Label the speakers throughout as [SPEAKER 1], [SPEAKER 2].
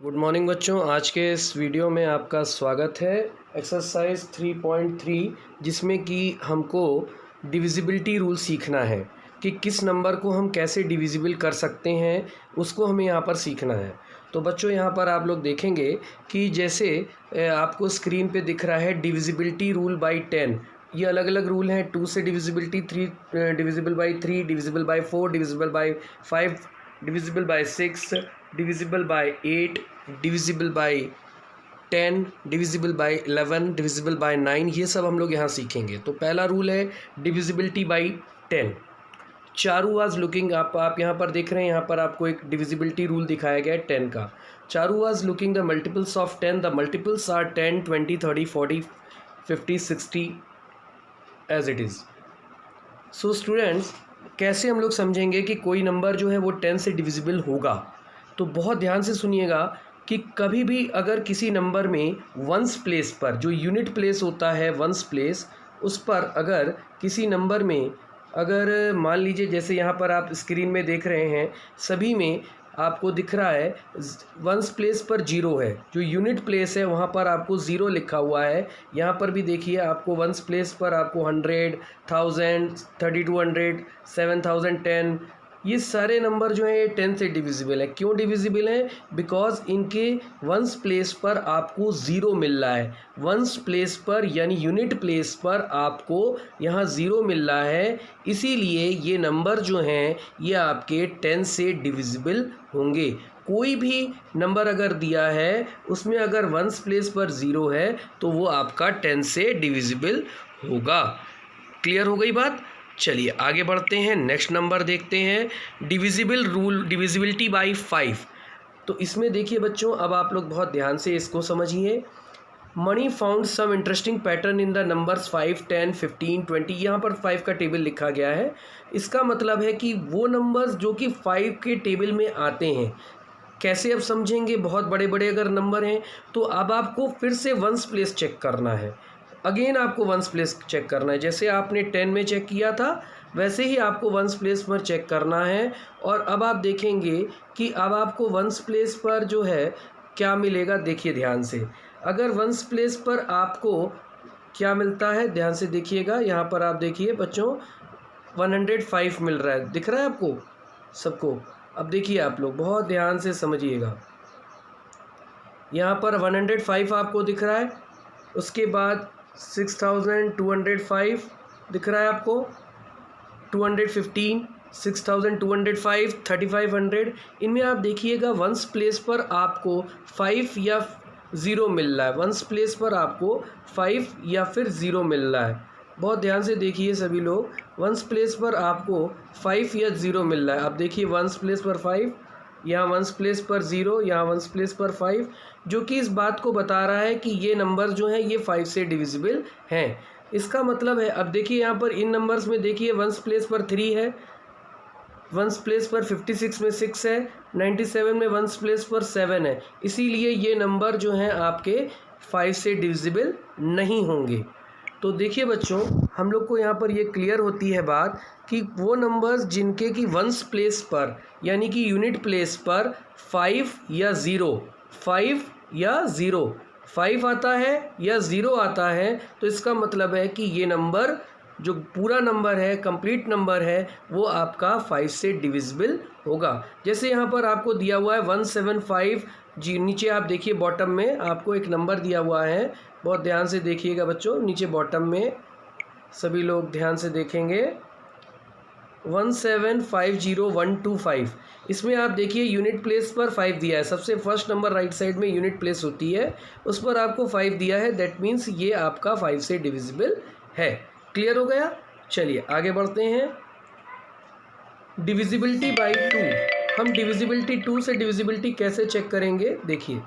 [SPEAKER 1] Good morning बच्चों, आज के इस वीडियो में आपका स्वागत है। एक्सरसाइज 3.3 जिसमें कि हमको डिविजिबिलिटी रूल सीखना है कि किस नंबर को हम कैसे डिविजिबल कर सकते हैं, उसको हमें यहाँ पर सीखना है। तो बच्चों यहाँ पर आप लोग देखेंगे कि जैसे आपको स्क्रीन पे दिख रहा है डिविजिबिलिटी रूल बाय 10। ये अलग अलग रूल हैं। 2 से divisibility, 3 divisible by 3, divisible by 4, divisible by 5, divisible by 6, divisible by 8, divisible by 10, divisible by 11, divisible by 9, ये सब हम लोग यहाँ सीखेंगे। तो पहला रूल है divisibility bye 10। Charu was looking, आप यहाँ पर देख रहे हैं, यहाँ पर आपको एक डिविजिबिलिटी रूल दिखाया गया है 10 का। Charu was looking the multiples of 10, the multiples are 10, 20, 30, 40, 50, 60 as it is. So students, कैसे हम लोग समझेंगे कि कोई नंबर जो है वो 10 से डिविजिबल होगा? तो बहुत ध्यान से सुनिएगा कि कभी भी अगर किसी नंबर में वंस प्लेस पर, जो यूनिट प्लेस होता है वंस प्लेस, उस पर अगर किसी नंबर में अगर मान लीजिए जैसे यहाँ पर आप स्क्रीन में देख रहे हैं, सभी में आपको दिख रहा है वंस प्लेस पर 0 है, जो यूनिट प्लेस है वहाँ पर आपको 0 लिखा हुआ है। यहाँ पर भी देखिए आपको वंस प्लेस पर आपको 100, 1000, 3200, 7010, ये सारे नंबर जो हैं ये 10 से डिविजिबल है। क्यों डिविजिबल है? बिकॉज इनके वंस प्लेस पर आपको 0 मिल रहा है। वंस प्लेस पर यानी यूनिट प्लेस पर आपको यहाँ 0 मिल रहा है, इसीलिए ये नंबर जो हैं ये आपके 10 से डिविजिबल होंगे। कोई भी नंबर अगर दिया है उसमें अगर वंस प्लेस पर 0 है तो वो आपका 10 से डिविजिबल होगा। क्लियर हो गई बात? चलिए आगे बढ़ते हैं, नेक्स्ट नंबर देखते हैं। Divisible rule, divisibility bye 5। तो इसमें देखिए बच्चों, अब आप लोग बहुत ध्यान से इसको समझिए। Mani found some interesting pattern in the numbers 5, 10, 15, 20। यहाँ पर 5 का टेबल लिखा गया है। इसका मतलब है कि वो नंबर्स जो कि 5 के टेबल में आते हैं। कैसे अब समझेंगे? बहुत बड़े बड़े अगर नंबर हैं तो अब आपको फिर से वंस प्लेस चेक करना है। अगेन आपको वंस प्लेस चेक करना है। जैसे आपने 10 में चेक किया था वैसे ही आपको वंस प्लेस पर चेक करना है। और अब आप देखेंगे कि अब आपको वंस प्लेस पर जो है क्या मिलेगा, देखिए ध्यान से। अगर वंस प्लेस पर आपको क्या मिलता है, ध्यान से देखिएगा। यहाँ पर आप देखिए बच्चों 105 मिल रहा है, दिख रहा है आपको सबको? अब देखिए आप लोग बहुत ध्यान से समझिएगा। यहाँ पर 105 आपको दिख रहा है, उसके बाद 6205 दिख रहा है आपको, 215, 6205, 3500। इनमें आप देखिएगा वंस प्लेस पर आपको 5 या 0 मिल रहा है। वंस प्लेस पर आपको 5 या फिर 0 मिल रहा है। बहुत ध्यान से देखिए सभी लोग, वंस प्लेस पर आपको 5 या 0 मिल रहा है। अब देखिए वंस प्लेस पर 5, यहाँ वंस प्लेस पर 0, यहाँ वंस प्लेस पर 5, जो कि इस बात को बता रहा है कि ये नंबर जो हैं ये 5 से डिविजिबल हैं। इसका मतलब है, अब देखिए यहाँ पर इन नंबर्स में देखिए वंस प्लेस पर 3 है, वंस प्लेस पर 56 में 6 है, 97 में वंस प्लेस पर 7 है। इसीलिए ये नंबर जो हैं आपके 5 से डिविजिबल नहीं होंगे। तो देखिए बच्चों, हम लोग को यहाँ पर ये क्लियर होती है बात कि वो नंबर्स जिनके कि वंस प्लेस पर यानी कि यूनिट प्लेस पर 5 या 0, 5 या 0, 5 आता है या 0 आता है, तो इसका मतलब है कि ये नंबर जो पूरा नंबर है, कंप्लीट नंबर है, वो आपका 5 से डिविजिबल होगा। जैसे यहाँ पर आपको दिया हुआ है 175 जी, नीचे आप देखिए बॉटम में आपको एक नंबर दिया हुआ है। बहुत ध्यान से देखिएगा बच्चों, नीचे बॉटम में सभी लोग ध्यान से देखेंगे 1750125। इसमें आप देखिए यूनिट प्लेस पर 5 दिया है। सबसे फर्स्ट नंबर राइट साइड में यूनिट प्लेस होती है, उस पर आपको 5 दिया है। दैट मीन्स ये आपका 5 से डिविजिबल है। क्लियर हो गया? चलिए आगे बढ़ते हैं। Divisibility bye 2। हम डिविजिबिलिटी 2 से डिविजिबिलिटी कैसे चेक करेंगे, देखिए।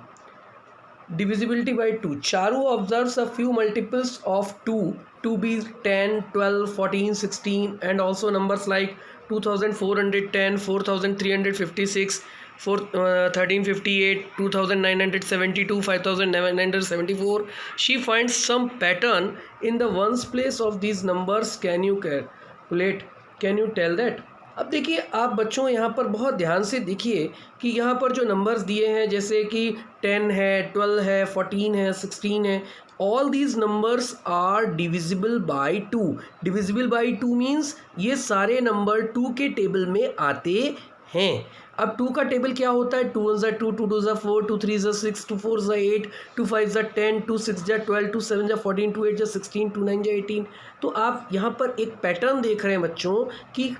[SPEAKER 1] Divisibility by 2. Charu observes a few multiples of 2 to be 10, 12, 14, 16 and also numbers like 2410, 4356, 1358, 2972, 5974. She finds some pattern in the ones place of these numbers. Can you calculate? Can you tell that? अब देखिए आप बच्चों यहाँ पर बहुत ध्यान से देखिए कि यहाँ पर जो नंबर्स दिए हैं जैसे कि 10 है, 12 है, 14 है, 16 है, all these numbers are divisible by 2। Divisible by 2 means ये सारे नंबर 2 के टेबल में आते हैं। अब 2 का टेबल क्या होता है? 2 1 ज़ा 2, 2 2 ज़ा 4, 2 3 ज़ा 6, 2 4 ज़ा 8, 2 5 ज़ा 10, 2 6 ज़ा 12, 2 7 ज़ा 14, 2 8 ज़ा 16, 2 9 ज़ा 18। तो आप यहाँ पर एक पैटर्न देख रहे हैं बच्चों कि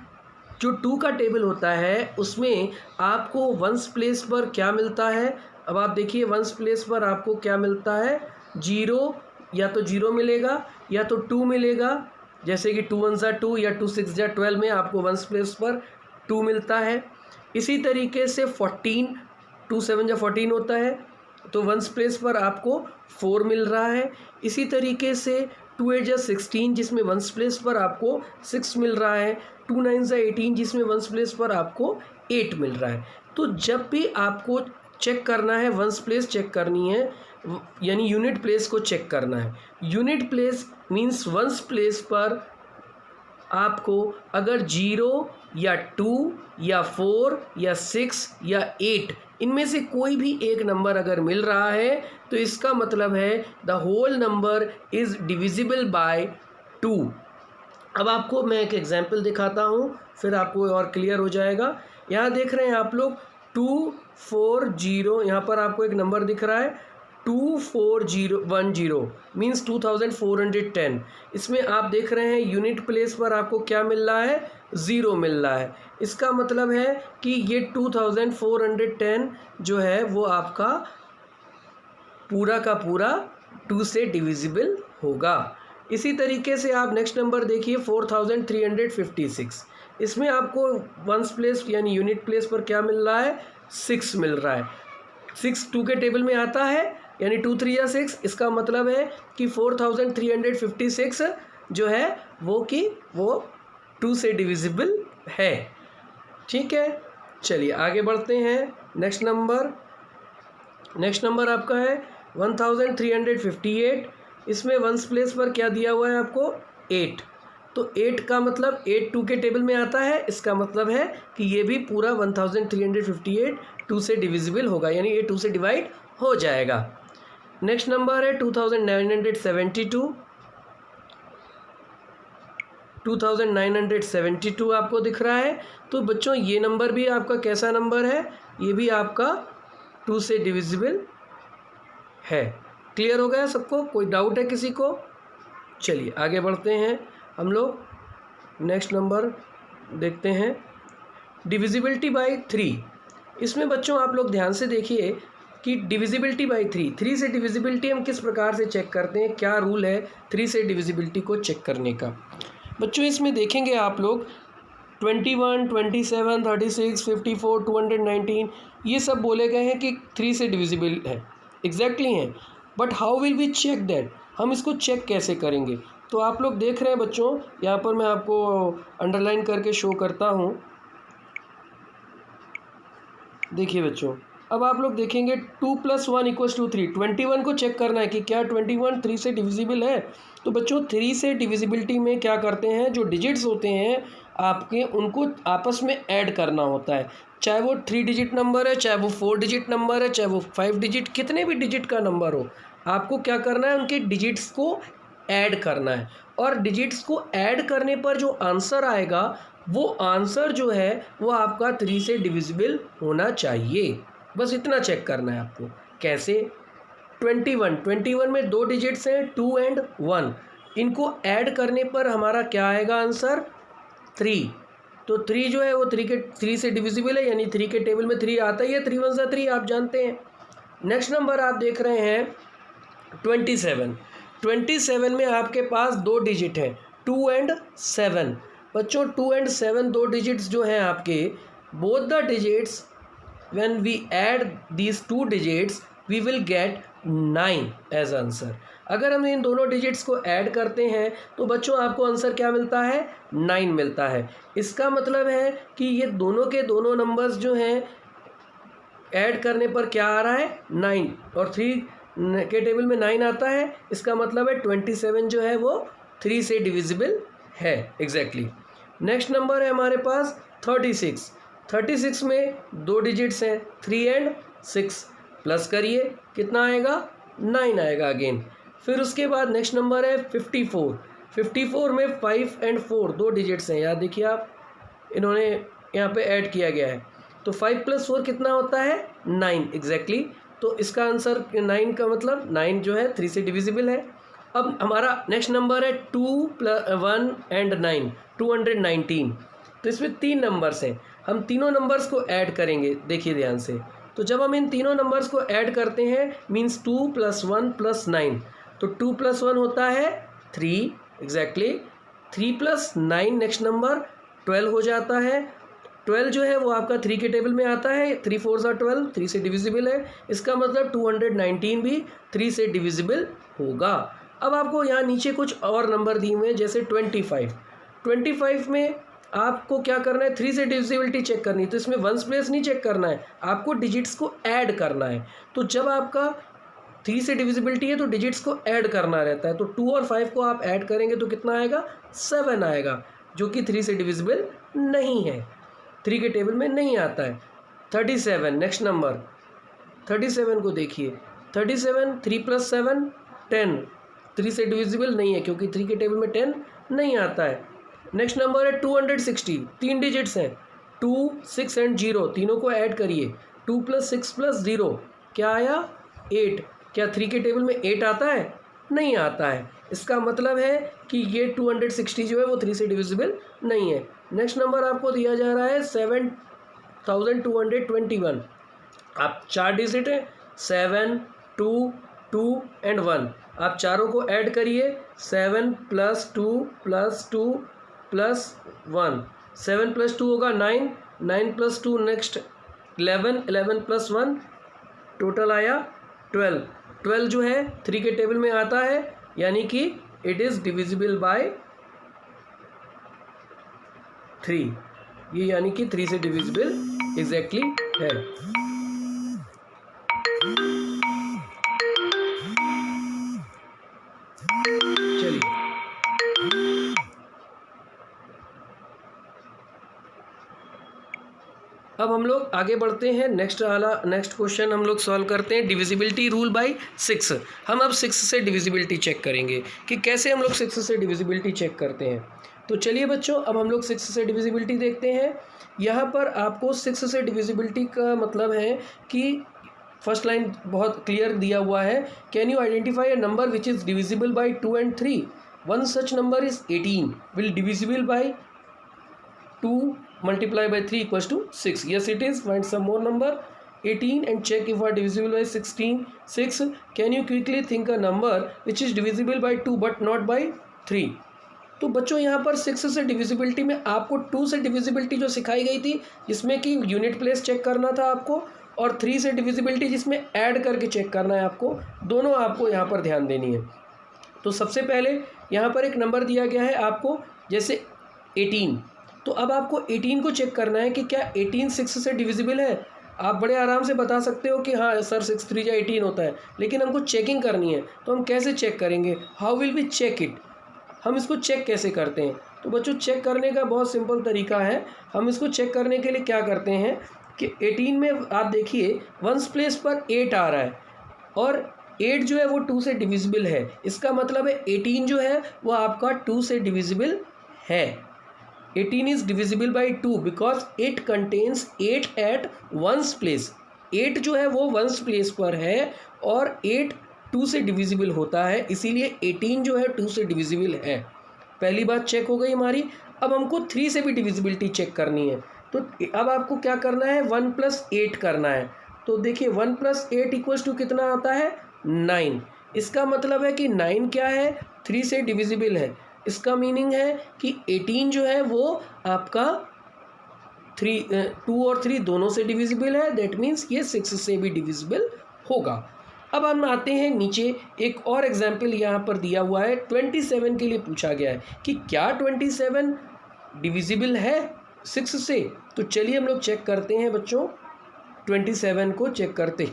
[SPEAKER 1] जो 2 का टेबल होता है उसमें आपको वंस प्लेस पर क्या मिलता है। अब आप देखिए वंस प्लेस पर आपको क्या मिलता है? 0, या तो 0 मिलेगा या तो 2 मिलेगा। जैसे कि 2 1 ज़ा 2 या 2 6 ज़ा 12 में आपको वंस प्लेस पर 2 मिलता है। इसी तरीके से 14, 2 7 ज़ा 14 होता है तो वंस प्लेस पर आपको 4 मिल रहा है। इसी तरीके से 2 8 ज़ा 16 जिसमें वंस प्लेस पर आपको 6 मिल रहा है। 2 9 ज़ा 18 जिसमें वंस प्लेस पर आपको 8 मिल रहा है। तो जब भी आपको चेक करना है, वंस प्लेस चेक करनी है, यानी यूनिट प्लेस को चेक करना है। Unit place means ones place पर आपको अगर 0 या 2 या 4 या 6 या 8 इनमें से कोई भी एक नंबर अगर मिल रहा है तो इसका मतलब है the whole number is divisible by 2। अब आपको मैं एक एग्जांपल दिखाता हूँ, फिर आपको और क्लियर हो जाएगा। यहाँ देख रहे हैं आप लोग 240, यहाँ पर आपको एक नंबर दिख रहा है 24010 मीन्स 2410। इसमें आप देख रहे हैं यूनिट प्लेस पर आपको क्या मिल रहा है? 0 मिल रहा है। इसका मतलब है कि ये 2410 जो है वो आपका पूरा का पूरा 2 से डिविजिबल होगा। इसी तरीके से आप नेक्स्ट नंबर देखिए 4356। इसमें आपको वंस प्लेस यानी यूनिट प्लेस पर क्या मिल रहा है? 6 मिल रहा है। 6 2 के टेबल में आता है यानी 2 3 या 6। इसका मतलब है कि 4356 जो है वो 2 से डिविजिबल है। ठीक है, चलिए आगे बढ़ते हैं। नेक्स्ट नंबर आपका है 1358। इसमें वंस प्लेस पर क्या दिया हुआ है आपको? 8। तो 8 का मतलब 8 2 के टेबल में आता है। इसका मतलब है कि ये भी पूरा 1358 2 से डिविजिबल होगा, यानी ये 2 से डिवाइड हो जाएगा। नेक्स्ट नंबर है 2972 आपको दिख रहा है। तो बच्चों ये नंबर भी आपका कैसा नंबर है? ये भी आपका 2 से डिविजिबल है। क्लियर हो गया सबको? कोई डाउट है किसी को? चलिए आगे बढ़ते हैं हम लोग। नेक्स्ट नंबर देखते हैं डिविजिबिलिटी बाय 3। इसमें बच्चों आप लोग ध्यान से देखिए कि डिविजिबिलिटी बाय 3 से डिविजिबिलिटी हम किस प्रकार से चेक करते हैं, क्या रूल है 3 से डिविजिबिलिटी को चेक करने का। बच्चों इसमें देखेंगे आप लोग 21, 27, 36, 54, 219 ये सब बोले गए हैं कि 3 से डिविजिबल है, एग्जैक्टली हैं। But how will we check that? हम इसको चेक कैसे करेंगे? तो आप लोग देख रहे हैं बच्चों, यहाँ पर मैं आपको अंडरलाइन करके शो करता हूँ। देखिए बच्चों, अब आप लोग देखेंगे 2 + 1 = 3। 21 को चेक करना है कि क्या 21 3 से डिविजिबल है। तो बच्चों 3 से डिविजिबिलिटी में क्या करते हैं, जो डिजिट्स होते हैं आपके उनको आपस में ऐड करना होता है। चाहे वो 3 डिजिट नंबर है, चाहे वो 4 डिजिट नंबर है, चाहे वो 5 डिजिट, कितने भी डिजिट का नंबर हो, आपको क्या करना है, उनके डिजिट्स को ऐड करना है। और डिजिट्स को ऐड करने पर जो आंसर आएगा वो आंसर जो है वो आपका 3 से डिविजिबल होना चाहिए। बस इतना चेक करना है आपको। कैसे? 21 में 2 डिजिट्स हैं 2 और 1, इनको ऐड करने पर हमारा क्या आएगा आंसर? 3। तो 3 जो है वो 3 से डिविजिबल है, यानी 3 के टेबल में 3 आता ही है। 3 1 3 आप जानते हैं। नेक्स्ट नंबर आप देख रहे हैं 27 में आपके पास 2 डिजिट हैं 2 और 7। बच्चों 2 और 7 2 डिजिट्स जो हैं आपके, both the digits when we add these 2 digits we will get 9 as answer। अगर हम इन दोनों डिजिट्स को ऐड करते हैं तो बच्चों आपको आंसर क्या मिलता है? 9 मिलता है। इसका मतलब है कि ये दोनों के दोनों नंबर्स जो हैं ऐड करने पर क्या आ रहा है? 9, और 3 के टेबल में 9 आता है। इसका मतलब है 27 जो है वो 3 से डिविजिबल है, एग्जैक्टली। नेक्स्ट नंबर है हमारे पास 36। 36 में 2 डिजिट्स हैं 3 एंड 6, प्लस करिए कितना आएगा 9 आएगा अगेन। फिर उसके बाद नेक्स्ट नंबर है 54। 54 में 5 एंड 4 2 डिजिट्स हैं, याद देखिए आप, इन्होंने यहाँ पे ऐड किया गया है। तो 5 + 4 कितना होता है 9 एग्जैक्टली। तो इसका आंसर 9 का मतलब 9 जो है 3 से डिविजिबल है। अब हमारा नेक्स्ट नंबर है 2 + 1 एंड 9 219। तो इसमें 3 नंबर्स हैं, हम तीनों नंबर्स को ऐड करेंगे, देखिए ध्यान से। तो जब हम इन तीनों नंबर्स को ऐड करते हैं मीन्स 2 + 1 + 9, तो 2 + 1 होता है 3 एग्जैक्टली। 3 + 9 नेक्स्ट नंबर 12 हो जाता है। 12 जो है वो आपका 3 के टेबल में आता है, 3 4 12, 3 से डिविजिबल है। इसका मतलब 219 भी 3 से डिविजिबल होगा। अब आपको यहाँ नीचे कुछ और नंबर दिए हुए हैं जैसे 25। 25 में आपको क्या करना है 3 से डिविजिबिलिटी चेक करनी है, तो इसमें वंस प्लेस नहीं चेक करना है, आपको डिजिट्स को ऐड करना है। तो जब आपका 3 से डिविजिबिलिटी है तो डिजिट्स को ऐड करना रहता है, तो 2 और 5 को आप ऐड करेंगे तो कितना आएगा 7 आएगा, जो कि 3 से डिविजिबल नहीं है, 3 के टेबल में नहीं आता है। 37 नेक्स्ट नंबर, 37 को देखिए, 37 3 + 7 10, 3 से डिविजिबल नहीं है क्योंकि 3 के टेबल में 10 नहीं आता है। नेक्स्ट नंबर है 260, 3 डिजिट्स हैं 2 6 एंड 0, तीनों को ऐड करिए, 2 + 6 + 0 क्या आया 8। क्या 3 के टेबल में 8 आता है, नहीं आता है। इसका मतलब है कि ये 260 जो है वो 3 से डिविजिबल नहीं है। नेक्स्ट नंबर आपको दिया जा रहा है 7221। आप 4 डिजिट हैं 7 2 2 एंड 1, आप चारों को ऐड करिए, 7 + 2 + 2 + 1, 7 + 2 होगा 9, 9 + 2 नेक्स्ट 11, 11 + 1 टोटल आया 12। 12 जो है 3 के टेबल में आता है, यानी कि इट इज़ डिविजिबल बाय 3, ये यानी कि 3 से डिविजिबल एग्जैक्टली है। चलिए अब हम लोग आगे बढ़ते हैं, नेक्स्ट क्वेश्चन हम लोग सॉल्व करते हैं डिविजिबिलिटी रूल बाय 6। हम अब 6 से डिविजिबिलिटी चेक करेंगे कि कैसे हम लोग 6 से डिविजिबिलिटी चेक करते हैं। तो चलिए बच्चों, अब हम लोग 6 से डिविजिबिलिटी देखते हैं। यहाँ पर आपको 6 से डिविजिबिलिटी का मतलब है कि फर्स्ट लाइन बहुत क्लियर दिया हुआ है, can you identify a number which is divisible by 2 and 3? One such number is 18, will divisible by 2 multiply by 3 equals to 6. Yes, it is. Find some more number 18 and check if are divisible by 16. 6. Can you quickly think a number which is divisible by 2 but not by 3? तो बच्चों यहाँ पर 6 से divisibility में आपको 2 से divisibility जो सिखाई गई थी जिसमें कि यूनिट प्लेस चेक करना था आपको, और 3 से डिविजिबिलिटी जिसमें ऐड करके चेक करना है आपको, दोनों आपको यहाँ पर ध्यान देनी है। तो सबसे पहले यहाँ पर एक नंबर दिया गया है आपको जैसे 18, तो अब आपको 18 को चेक करना है कि क्या 18 6 से डिविजिबल है। आप बड़े आराम से बता सकते हो कि हाँ सर 6 3 या 18 होता है, लेकिन हमको चेकिंग करनी है, तो हम कैसे चेक करेंगे, how will we check it, हम इसको चेक कैसे करते हैं। तो बच्चों चेक करने का बहुत सिंपल तरीका है। हम इसको चेक करने के लिए क्या करते हैं कि 18 में आप देखिए वंस प्लेस पर 8 आ रहा है, और 8 जो है वो 2 से डिविजिबल है। इसका मतलब है 18 जो है वो आपका 2 से डिविजिबल है। 18 is divisible by 2 because it contains 8 at ones place. 8 जो है वो ones place पर है और 8 2 से डिविजिबल होता है, इसीलिए 18 जो है 2 से डिविजिबल है। पहली बात चेक हो गई हमारी। अब हमको 3 से भी डिविजिबिलिटी चेक करनी है, तो अब आपको क्या करना है 1 + 8 करना है। तो देखिए 1 + 8 इक्वल्स टू कितना आता है 9। इसका मतलब है कि 9 क्या है 3 से डिविजिबल है। इसका मीनिंग है कि 18 जो है वो आपका 2 और 3 दोनों से डिविजिबल है, दैट मीन्स ये 6 से भी डिविजिबल होगा। अब हम आते हैं नीचे, एक और एग्जाम्पल यहाँ पर दिया हुआ है 27 के लिए पूछा गया है कि क्या 27 डिविजिबल है 6 से। तो चलिए हम लोग चेक करते हैं बच्चों, 27 को चेक करते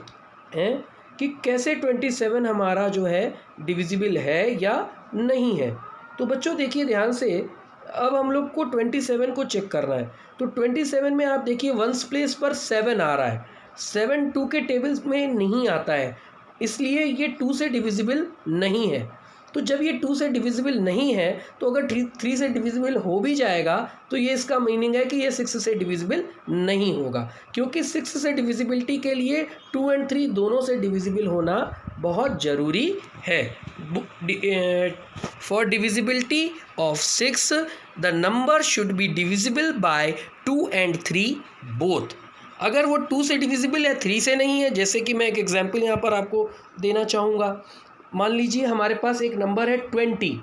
[SPEAKER 1] हैं कि कैसे 27 हमारा जो है डिविजिबल है या नहीं है। तो बच्चों देखिए ध्यान से, अब हम लोग को 27 को चेक करना है। तो 27 में आप देखिए वंस प्लेस पर 7 आ रहा है, 7 2 के टेबल्स में नहीं आता है, इसलिए ये 2 से डिविजिबल नहीं है। तो जब ये 2 से डिविजिबल नहीं है तो अगर 3 से डिविजिबल हो भी जाएगा तो ये इसका मीनिंग है कि ये 6 से डिविजिबल नहीं होगा, क्योंकि 6 से डिविजिबिलिटी के लिए 2 और 3 दोनों से डिविजिबल होना बहुत ज़रूरी है। For divisibility of 6 the number should be divisible by 2 और 3 बोथ। अगर वो 2 से डिविजिबल है 3 से नहीं है, जैसे कि मैं एक एग्जांपल यहाँ पर आपको देना चाहूँगा। मान लीजिए हमारे पास एक नंबर है 20,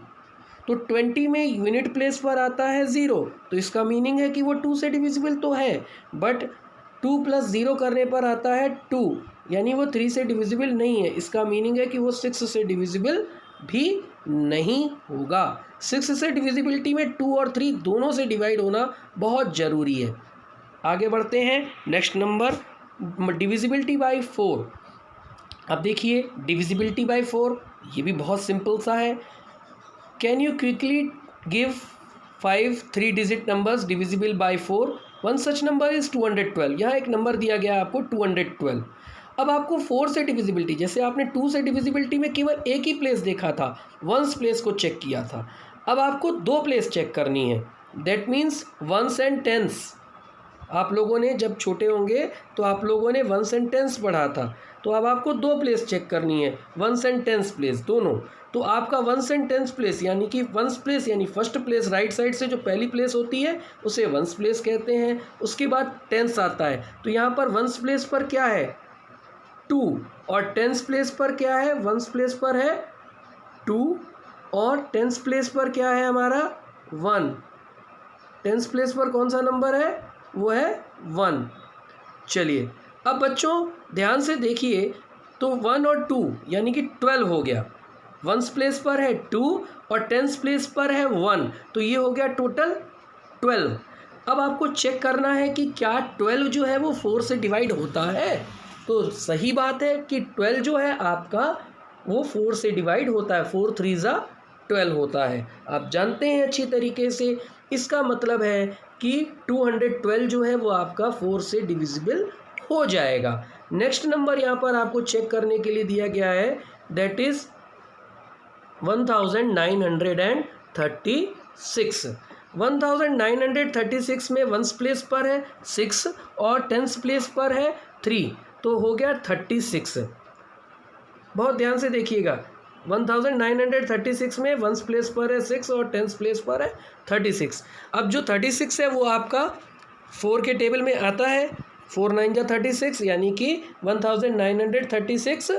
[SPEAKER 1] तो 20 में यूनिट प्लेस पर आता है 0, तो इसका मीनिंग है कि वो 2 से डिविजिबल तो है, बट 2 + 0 करने पर आता है 2, यानी वो 3 से डिविजिबल नहीं है। इसका मीनिंग है कि वो 6 से डिविजिबल भी नहीं होगा। 6 से डिविजिबिलिटी में 2 और 3 दोनों से डिवाइड होना बहुत ज़रूरी है। आगे बढ़ते हैं। Next number divisibility bye 4। अब देखिए डिविजिबिलिटी बाय 4 ये भी बहुत सिंपल सा है। Can you quickly give 5 3 digit numbers divisible by 4? One such number is 212। यहाँ एक नंबर दिया गया है आपको 212। अब आपको 4 से डिविजिबिलिटी, जैसे आपने 2 से डिविजिबिलिटी में केवल एक ही प्लेस देखा था, वंस प्लेस को चेक किया था, अब आपको 2 प्लेस चेक करनी है। That means ones and tens. आप लोगों ने जब छोटे होंगे तो आप लोगों ने वंस एंड टेंस पढ़ा था, तो अब आपको 2 प्लेस चेक करनी है, वंस एंड टेंस प्लेस दोनों। तो आपका वंस एंड टेंस प्लेस यानी कि वंस प्लेस यानी फर्स्ट प्लेस राइट साइड से जो पहली प्लेस होती है उसे वंस प्लेस कहते हैं। उसके बाद टेंस आता है, तो यहाँ पर वंस प्लेस पर क्या है 2 और टेंस प्लेस पर क्या है, वंस प्लेस पर है 2 और टेंस प्लेस पर क्या है हमारा 1। टेंस प्लेस पर कौन सा नंबर है, वो है 1। चलिए अब बच्चों ध्यान से देखिए, तो 1 और 2 यानी कि 12 हो गया। वंस प्लेस पर है 2 और टेंस प्लेस पर है 1, तो ये हो गया टोटल 12। अब आपको चेक करना है कि क्या 12 जो है वो 4 से डिवाइड होता है। तो सही बात है कि 12 जो है आपका वो 4 से डिवाइड होता है, 4 3 12 होता है। आप जानते हैं अच्छी तरीके से, इसका मतलब है कि 212 जो है वो आपका 4 से डिविजिबल हो जाएगा। नेक्स्ट नंबर यहाँ पर आपको चेक करने के लिए दिया गया है, दैट इज़ 1936। 1936 में वंस प्लेस पर है 6 और टेंस प्लेस पर है 3, तो हो गया 36। बहुत ध्यान से देखिएगा, 1936 में वंस प्लेस पर है 6 और टेंस प्लेस पर है 36। अब जो 36 है वो आपका 4 के टेबल में आता है, 4 9 जा 36, यानी कि 1936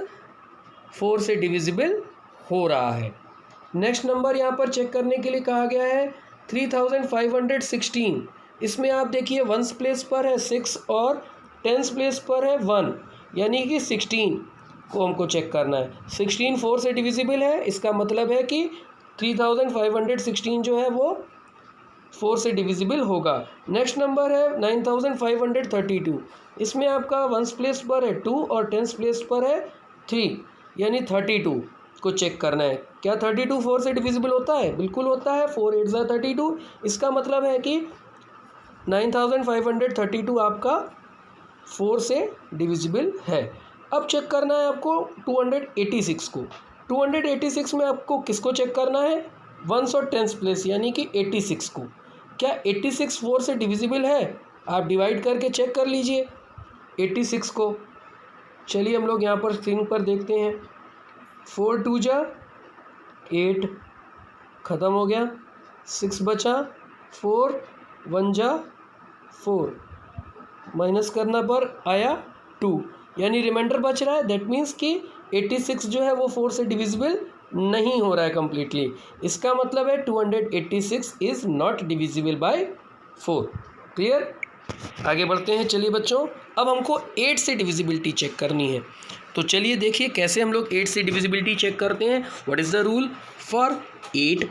[SPEAKER 1] 4 से डिविजिबल हो रहा है। नेक्स्ट नंबर यहाँ पर चेक करने के लिए कहा गया है 3516। इसमें आप देखिए वंस प्लेस पर है 6 और टेंस प्लेस पर है 1, यानी कि 16 को हमको चेक करना है। 16 4 से डिविजिबल है, इसका मतलब है कि 3516 जो है वो 4 से डिविजिबल होगा। नेक्स्ट नंबर है 9532। इसमें आपका वंस प्लेस पर है 2 और टेंस प्लेस पर है 3, यानी 32 को चेक करना है। क्या 32 4 से डिविजिबल होता है? बिल्कुल होता है, 4 8 जा 32। इसका मतलब है कि 9532 आपका 4 से डिविजिबल है। अब चेक करना है आपको 286 को। 286 में आपको किसको चेक करना है, वंस और टेंस प्लेस यानी कि 86 को। क्या 86 4 से डिविजिबल है? आप डिवाइड करके चेक कर लीजिए 86 को। चलिए हम लोग यहाँ पर स्क्रीन पर देखते हैं। 4 2 जा 8, ख़त्म हो गया, 6 बचा, 4 1 जा 4, माइनस करना पर आया 2, यानी रिमाइंडर बच रहा है। दैट मीन्स कि 86 जो है वो 4 से डिविजिबल नहीं हो रहा है कम्प्लीटली। इसका मतलब है 286 is not divisible by 4। Clear? आगे बढ़ते हैं। चलिए बच्चों, अब हमको 8 से डिविजिबिलिटी चेक करनी है। तो चलिए देखिए कैसे हम लोग 8 से डिविजिबिलिटी चेक करते हैं। What is the rule for 8?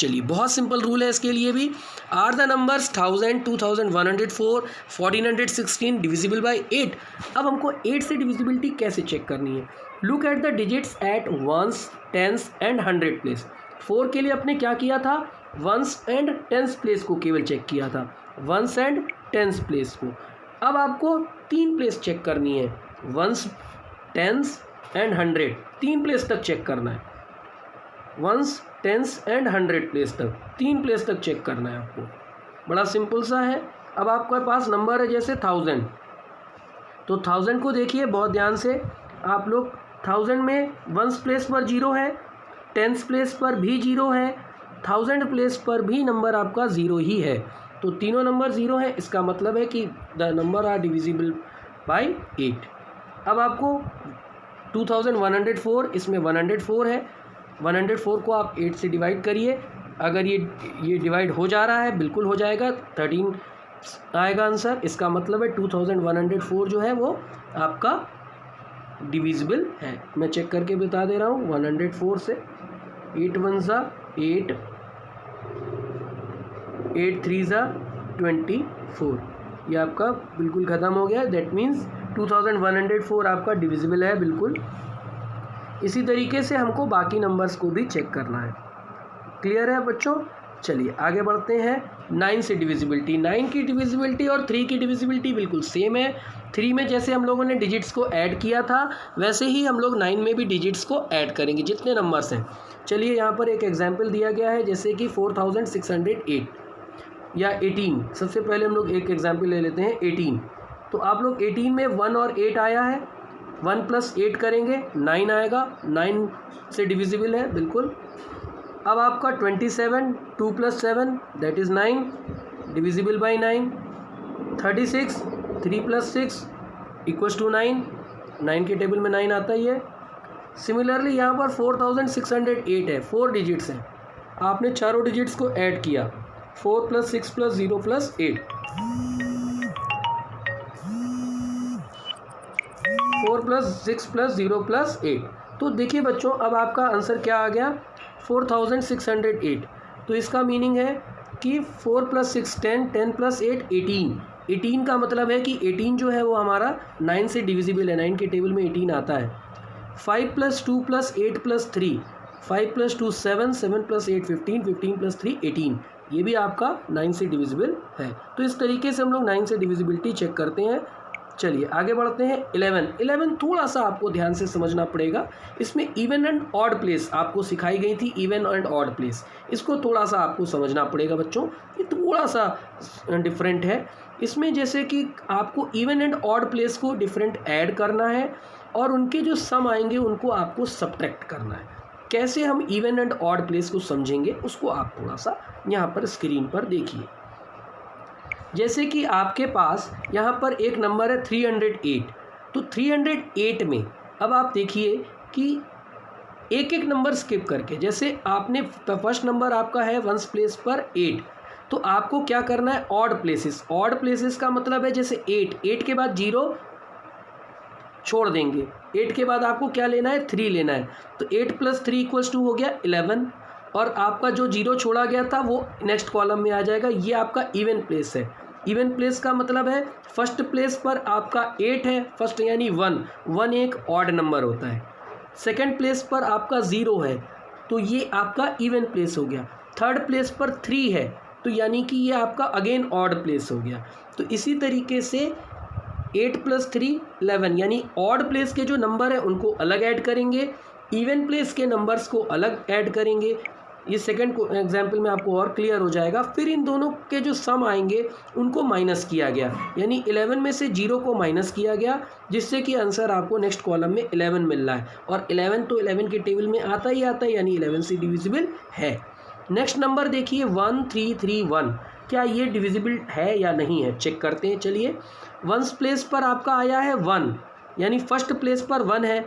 [SPEAKER 1] चलिए बहुत सिंपल रूल है इसके लिए भी। Are the numbers 1000 2104 1416 divisible by 8। अब हमको 8 से डिविजिबिलिटी कैसे चेक करनी है? Look at the digits at ones, tens and 100 place. 4 के लिए अपने क्या किया था, वंस एंड टेंस प्लेस को केवल चेक किया था, वंस एंड टेंस प्लेस को। अब आपको 3 प्लेस चेक करनी है, वंस, टेंस एंड 100, 3 प्लेस तक चेक करना है, वंस, टेंस एंड 100 प्लेस तक, 3 प्लेस तक चेक करना है आपको। बड़ा सिंपल सा है। अब आपके पास नंबर है जैसे 1000, तो 1000 को देखिए बहुत ध्यान से आप लोग। 1000 में वंस प्लेस पर 0 है, टेंस प्लेस पर भी 0 है, 1000 प्लेस पर भी नंबर आपका 0 ही है, तो तीनों नंबर 0 है। इसका मतलब है कि the number are divisible by 8। अब आपको 2104, इसमें 104 है, 104 को आप 8 से डिवाइड करिए। अगर ये डिवाइड हो जा रहा है, बिल्कुल हो जाएगा, 13 आएगा आंसर। इसका मतलब है 2104 जो है वो आपका डिविजिबल है। मैं चेक करके बता दे रहा हूँ, 104 से 8 1 ज़ा 8, 8 3 ज़ा 24, ये आपका बिल्कुल ख़त्म हो गया। दैट मीन्स 2104 आपका डिविजिबल है बिल्कुल। इसी तरीके से हमको बाकी नंबर्स को भी चेक करना है। क्लियर है बच्चों? चलिए आगे बढ़ते हैं। 9 से डिविजिबिलिटी, 9 की डिविजिबिलिटी और 3 की डिविजिबिलिटी बिल्कुल सेम है। 3 में जैसे हम लोगों ने डिजिट्स को ऐड किया था, वैसे ही हम लोग 9 में भी डिजिट्स को ऐड करेंगे, जितने नंबर्स हैं। चलिए यहाँ पर एक एग्जांपल दिया गया है, जैसे कि 4608 या 18। सबसे पहले हम लोग एक एग्जांपल ले लेते हैं, 18। तो आप लोग 18 में 1 और 8 आया है, 1 + 8 करेंगे 9 आएगा, 9 से डिविजिबल है बिल्कुल। अब आपका 27, 2 + 7 दैट इज़ 9, डिविजिबल बाय 9। 36, 3 + 6 = 9, 9 के टेबल में 9 आता ही है। सिमिलरली यहाँ पर 4608 है, 4 डिजिट्स हैं, आपने चारों डिजिट्स को ऐड किया, 4 + 6 + 0 + 8, 4 + 6 + 0 + 8। तो देखिए बच्चों, अब आपका आंसर क्या आ गया, 4608। तो इसका मीनिंग है कि 4 + 6 10, 10 + 8 18। 18 का मतलब है कि 18 जो है वो हमारा 9 से डिविजिबल है, 9 के टेबल में 18 आता है। 5 + 2 + 8 + 3, 5 + 2 7, 7 + 8 15, 15 + 3 18, ये भी आपका 9 से डिविजिबल है। तो इस तरीके से हम लोग 9 से डिविजिबिलिटी चेक करते हैं। चलिए आगे बढ़ते हैं। 11 थोड़ा सा आपको ध्यान से समझना पड़ेगा। इसमें इवन एंड ऑड प्लेस आपको सिखाई गई थी, इवन एंड ऑड प्लेस, इसको थोड़ा सा आपको समझना पड़ेगा बच्चों, ये थोड़ा सा डिफरेंट है। इसमें जैसे कि आपको इवन एंड ऑड प्लेस को डिफरेंट ऐड करना है और उनके जो सम आएंगे उनको आपको सब्ट्रैक्ट करना है। कैसे हम इवन एंड ऑड प्लेस को समझेंगे उसको आप थोड़ा सा यहाँ पर स्क्रीन पर देखिए। जैसे कि आपके पास यहाँ पर एक नंबर है 308, तो 308 में अब आप देखिए कि एक एक नंबर स्किप करके, जैसे आपने फर्स्ट नंबर आपका है वंस प्लेस पर 8, तो आपको क्या करना है, ऑड प्लेसेस। ऑड प्लेसेस का मतलब है जैसे 8 के बाद 0 छोड़ देंगे, 8 के बाद आपको क्या लेना है, 3 लेना है, तो 8 + 3 = हो गया 11, और आपका जो 0 छोड़ा गया था वो नेक्स्ट कॉलम में आ जाएगा। ये आपका इवन प्लेस है। इवन प्लेस का मतलब है फर्स्ट प्लेस पर आपका 8 है, फर्स्ट यानी 1 एक ऑड नंबर होता है। सेकंड प्लेस पर आपका 0 है, तो ये आपका इवन प्लेस हो गया। थर्ड प्लेस पर 3 है, तो यानी कि ये आपका अगेन ऑड प्लेस हो गया। तो इसी तरीके से 8 + 3 11, यानी ऑड प्लेस के जो नंबर है उनको अलग ऐड करेंगे, इवन प्लेस के नंबर्स को अलग ऐड करेंगे। ये सेकंड एग्जाम्पल में आपको और क्लियर हो जाएगा। फिर इन दोनों के जो सम आएंगे उनको माइनस किया गया, यानी 11 में से 0 को माइनस किया गया, जिससे कि आंसर आपको नेक्स्ट कॉलम में 11 मिल रहा है। और 11 तो 11 के टेबल में आता ही आता है, यानी 11 से डिविजिबल है। नेक्स्ट नंबर देखिए 1331, क्या ये डिविजिबल है या नहीं है, चेक करते हैं। चलिए, वंस प्लेस पर आपका आया है 1, यानी फर्स्ट प्लेस पर 1 है,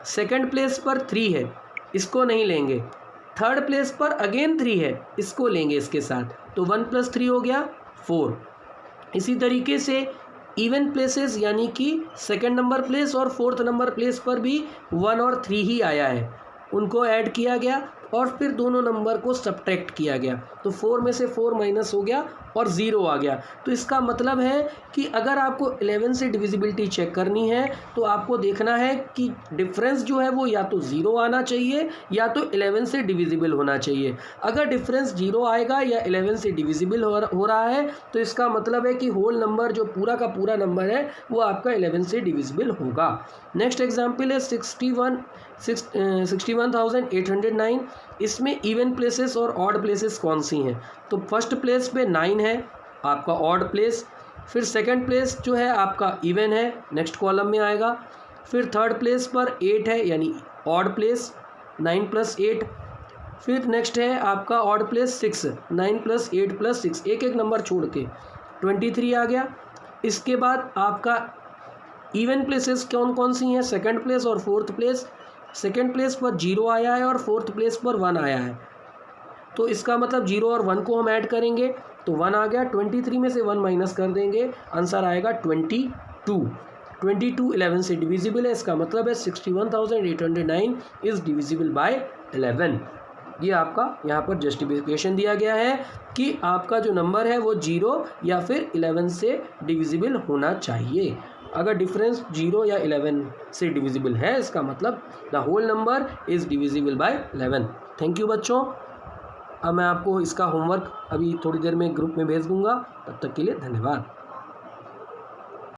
[SPEAKER 1] सेकंड प्लेस पर 3 है, इसको नहीं लेंगे। थर्ड प्लेस पर अगेन 3 है, इसको लेंगे इसके साथ, तो 1 + 3 हो गया 4। इसी तरीके से इवन प्लेसेस यानी कि सेकंड नंबर प्लेस और फोर्थ नंबर प्लेस पर भी 1 और 3 ही आया है, उनको ऐड किया गया, और फिर दोनों नंबर को सब्ट्रैक्ट किया गया, तो 4 में से 4 माइनस हो गया और 0 आ गया। तो इसका मतलब है कि अगर आपको 11 से डिविजिबिलिटी चेक करनी है तो आपको देखना है कि डिफरेंस जो है वो या तो 0 आना चाहिए या तो 11 से डिविजिबल होना चाहिए। अगर डिफरेंस 0 आएगा या 11 से डिविजिबल हो रहा है तो इसका मतलब है कि होल नंबर जो पूरा का पूरा नंबर है वो आपका 11 से डिविजिबल होगा। नेक्स्ट एग्जाम्पल है 61,809। इसमें इवन प्लेसेस और ऑड प्लेसेस कौन सी हैं? तो फर्स्ट प्लेस पे 9 है आपका ऑड प्लेस, फिर सेकंड प्लेस जो है आपका इवन है, नेक्स्ट कॉलम में आएगा, फिर थर्ड प्लेस पर 8 है यानी ऑड प्लेस 9 + 8, फिर नेक्स्ट है आपका ऑड प्लेस 6 9 + 8 + 6, एक एक नंबर छोड़ के 23 आ गया। इसके बाद आपका इवन प्लेसेस कौन कौन सी हैं? सेकंड प्लेस और फोर्थ प्लेस। सेकंड प्लेस पर 0 आया है और फोर्थ प्लेस पर 1 आया है, तो इसका मतलब 0 और 1 को हम ऐड करेंगे तो 1 आ गया। 23 में से 1 माइनस कर देंगे, आंसर आएगा 22। 22 11 से डिविजिबल है, इसका मतलब है 61,809 इज़ डिविजिबल बाय 11। ये आपका यहाँ पर जस्टिफिकेशन दिया गया है कि आपका जो नंबर है वो 0 या फिर 11 से डिविजिबल होना चाहिए। अगर डिफरेंस 0 या 11 से डिविजिबल है इसका मतलब the whole number is divisible by 11। Thank you बच्चों। अब मैं आपको इसका होमवर्क अभी थोड़ी देर में ग्रुप में भेज दूंगा, तब तक के लिए धन्यवाद।